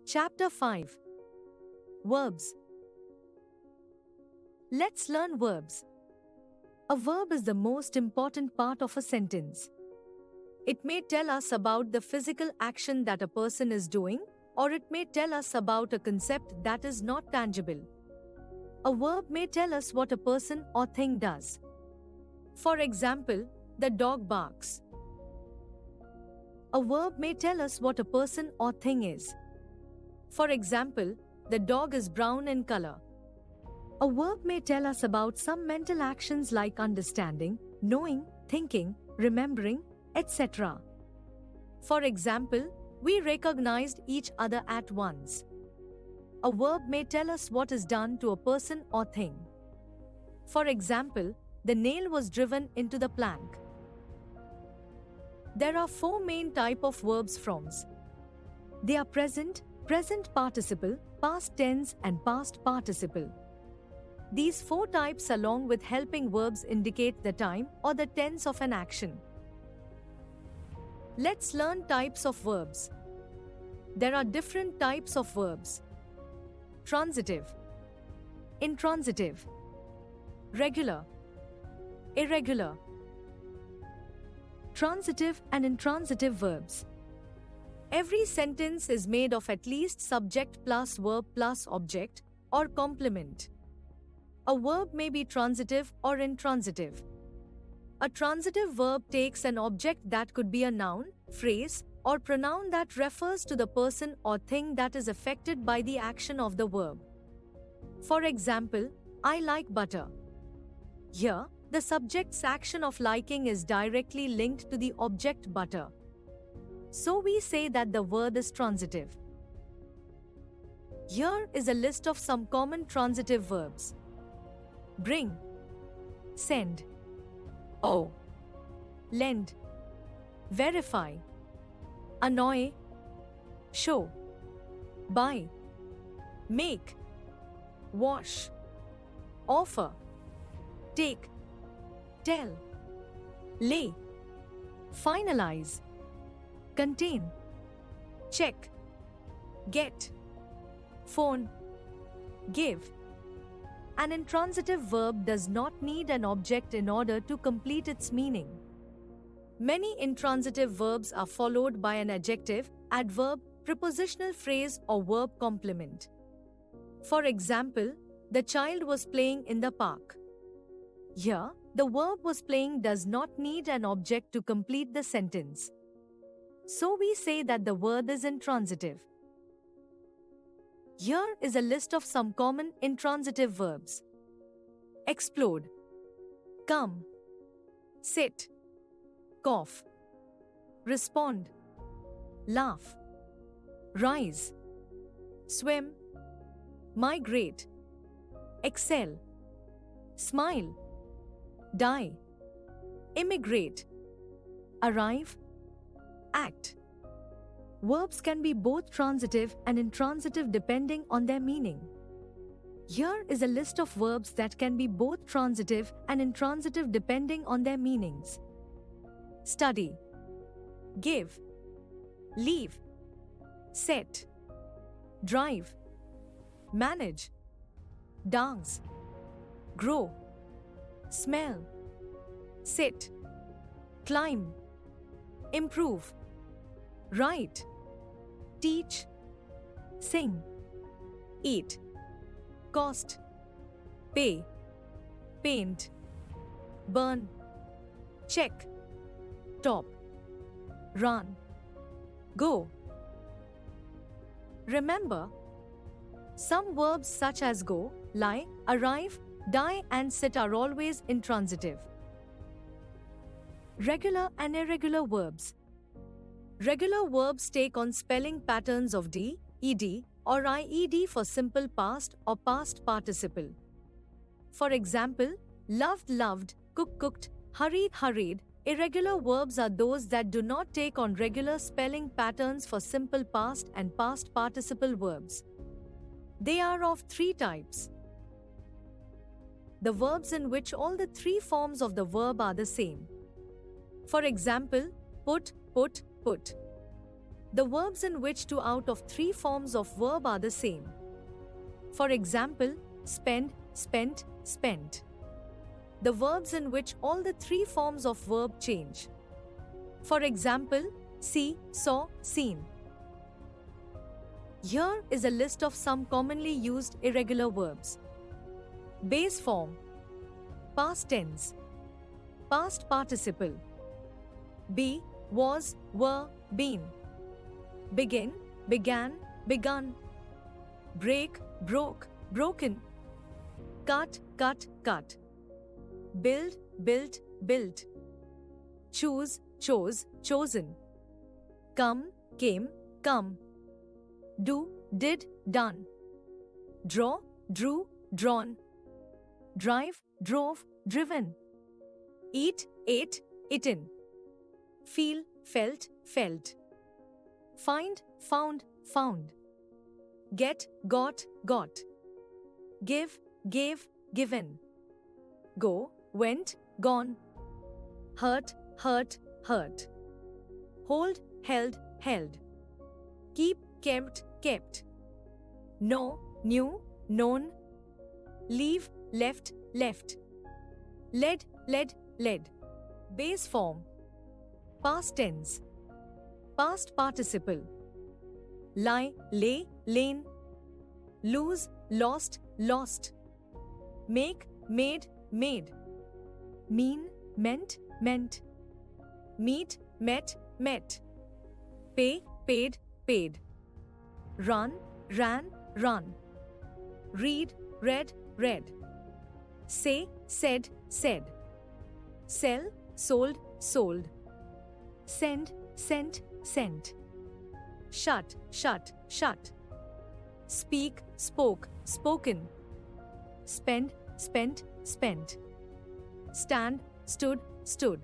Chapter 5. Verbs. Let's learn verbs. A verb is the most important part of a sentence. It may tell us about the physical action that a person is doing, or it may tell us about a concept that is not tangible. A verb may tell us what a person or thing does. For example, the dog barks. A verb may tell us what a person or thing is. For example, the dog is brown in color. A verb may tell us about some mental actions like understanding, knowing, thinking, remembering, etc. For example, we recognized each other at once. A verb may tell us what is done to a person or thing. For example, the nail was driven into the plank. There are four main types of verbs forms. They are present, present participle, past tense and past participle. These four types along with helping verbs indicate the time or the tense of an action. Let's learn types of verbs. There are different types of verbs. Transitive, intransitive, regular, irregular. Transitive and intransitive verbs. Every sentence is made of at least subject plus verb plus object or complement. A verb may be transitive or intransitive. A transitive verb takes an object that could be a noun, phrase, or pronoun that refers to the person or thing that is affected by the action of the verb. For example, I like butter. Here, the subject's action of liking is directly linked to the object butter. So we say that the word is transitive. Here is a list of some common transitive verbs. Bring, send, owe, lend, verify, annoy, show, buy, make, wash, offer, take, tell, lay, finalize, contain, check, get, phone, give. An intransitive verb does not need an object in order to complete its meaning. Many intransitive verbs are followed by an adjective, adverb, prepositional phrase, or verb complement. For example, the child was playing in the park. Here, the verb was playing does not need an object to complete the sentence. So we say that the word is intransitive. Here is a list of some common intransitive verbs. Explode, come, sit, cough, respond, laugh, rise, swim, migrate, excel, smile, die, immigrate, arrive, act. Verbs can be both transitive and intransitive depending on their meaning. Here is a list of verbs that can be both transitive and intransitive depending on their meanings. Study, give, leave, set, drive, manage, dance, grow, smell, sit, climb, improve, write, teach, sing, eat, cost, pay, paint, burn, check, top, run, go. Remember, some verbs such as go, lie, arrive, die, and sit are always intransitive. Regular and irregular verbs. Regular verbs take on spelling patterns of d, ed, or ied for simple past or past participle. For example, loved, loved, cooked, hurried, hurried. Irregular verbs are those that do not take on regular spelling patterns for simple past and past participle verbs. They are of three types. The verbs in which all the three forms of the verb are the same. For example, put, put, The verbs in which 2 out of 3 forms of verb are the same. For example, spend, spent, spent. The verbs in which all the 3 forms of verb change. For example, see, saw, seen. Here is a list of some commonly used irregular verbs. Base form, past tense, past participle, be, was, were, been. Begin, began, begun. Break, broke, broken. Cut, cut, cut. Build, built, built. Choose, chose, chosen. Come, came, come. Do, did, done. Draw, drew, drawn. Drive, drove, driven. Eat, ate, eaten. Feel, felt, felt. Find, found, found. Get, got, got. Give, gave, given. Go, went, gone. Hurt, hurt, hurt. Hold, held, held. Keep, kept, kept. Know, knew, known. Leave, left, left. Led, led, led. Base form, past tense, past participle. Lie, lay, lain. Lose, lost, lost. Make, made, made. Mean, meant, meant. Meet, met, met. Pay, paid, paid. Run, ran, run. Read, read, read. Say, said, said. Sell, sold, sold. Send, sent, sent. Shut, shut, shut. Speak, spoke, spoken. Spend, spent, spent. Stand, stood, stood.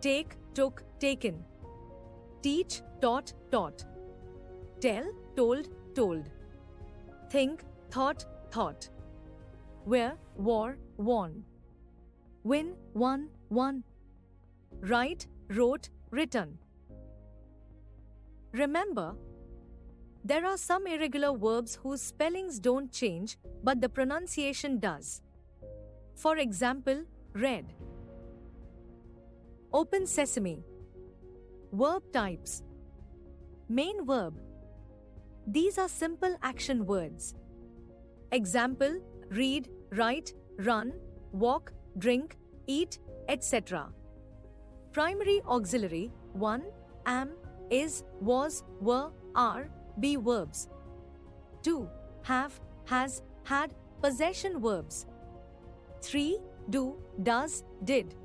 Take, took, taken. Teach, taught, taught. Tell, told, told. Think, thought, thought. Wear, wore, worn. Win, won, won. Write, wrote, written. Remember, there are some irregular verbs whose spellings don't change, but the pronunciation does. For example, read. Open sesame. Verb types. Main verb. These are simple action words. Example, read, write, run, walk, drink, eat, etc. Primary auxiliary 1. Am, is, was, were, are, be verbs. 2. Have, has, had, possession verbs. 3. Do, does, did.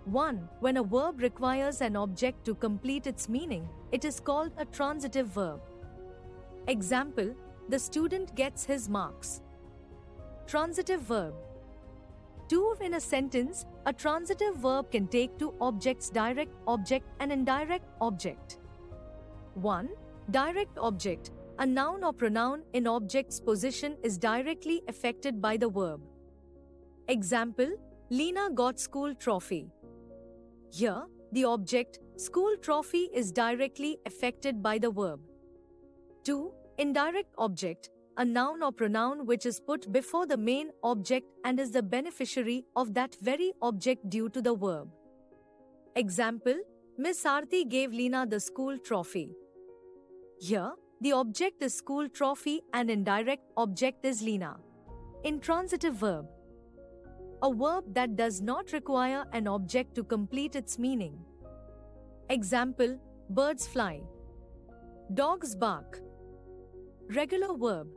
1. When a verb requires an object to complete its meaning, it is called a transitive verb. Example, the student gets his marks. Transitive verb. 2. In a sentence, a transitive verb can take two objects: direct object and indirect object. 1. Direct object. A noun or pronoun in object's position is directly affected by the verb. Example, Lena got school trophy. Here, the object, school trophy, is directly affected by the verb. 2. Indirect object. A noun or pronoun which is put before the main object and is the beneficiary of that very object due to the verb. Example, Miss Aarti gave Lena the school trophy. Here, the object is school trophy and indirect object is Lena. Intransitive verb. A verb that does not require an object to complete its meaning. Example, birds fly. Dogs bark. Regular verb.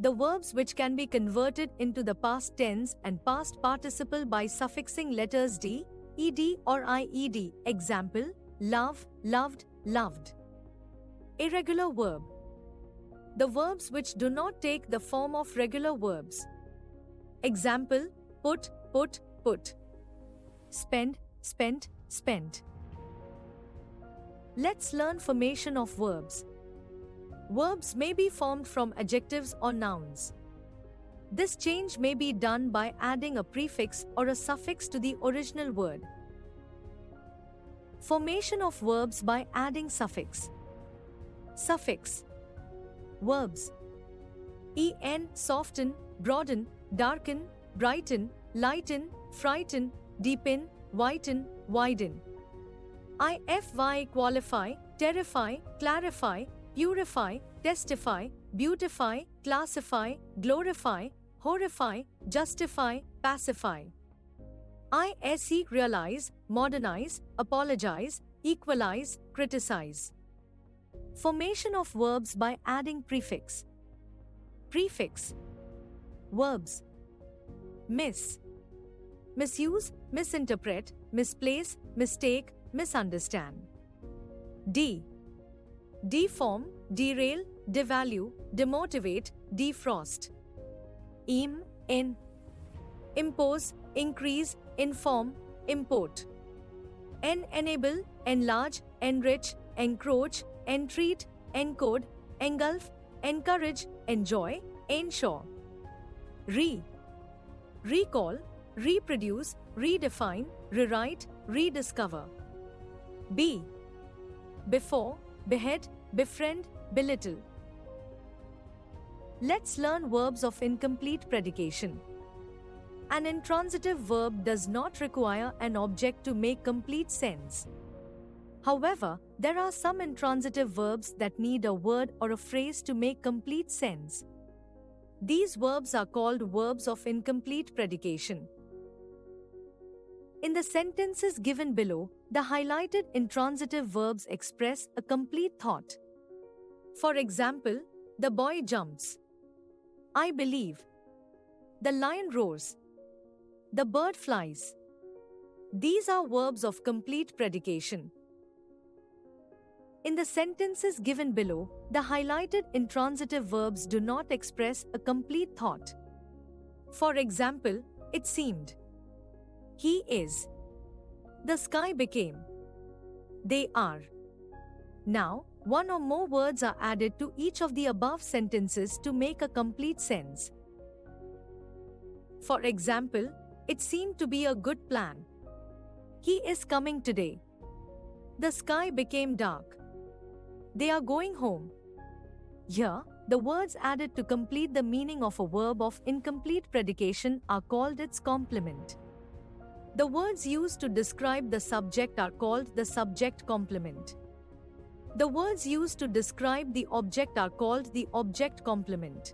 The verbs which can be converted into the past tense and past participle by suffixing letters d, ed or ied. Example, love, loved, loved. Irregular verb. The verbs which do not take the form of regular verbs. Example, put, put, put. Spend, spent, spent. Let's learn formation of verbs. Verbs may be formed from adjectives or nouns. This change may be done by adding a prefix or a suffix to the original word. Formation of verbs by adding suffix. Suffix. Verbs. En, soften, broaden, darken, brighten, lighten, frighten, deepen, whiten, widen. Ify, qualify, terrify, clarify, purify, testify, beautify, classify, glorify, horrify, justify, pacify. Ise, realize, modernize, apologize, equalize, criticize. Formation of verbs by adding prefix. Prefix. Verbs. Miss. Misuse, misinterpret, misplace, mistake, misunderstand. Deform, derail, devalue, demotivate, defrost. In. Impose, increase, inform, import. Enable, enlarge, enrich, encroach, entreat, encode, engulf, encourage, enjoy, ensure. Recall, reproduce, redefine, rewrite, rediscover. Before, behead, befriend, belittle. Let's learn verbs of incomplete predication. An intransitive verb does not require an object to make complete sense. However, there are some intransitive verbs that need a word or a phrase to make complete sense. These verbs are called verbs of incomplete predication. In the sentences given below, the highlighted intransitive verbs express a complete thought. For example, the boy jumps. I believe. The lion roars. The bird flies. These are verbs of complete predication. In the sentences given below, the highlighted intransitive verbs do not express a complete thought. For example, it seemed. He is. The sky became. They are. Now, one or more words are added to each of the above sentences to make a complete sense. For example, it seemed to be a good plan. He is coming today. The sky became dark. They are going home. Here, the words added to complete the meaning of a verb of incomplete predication are called its complement. The words used to describe the subject are called the subject complement. The words used to describe the object are called the object complement.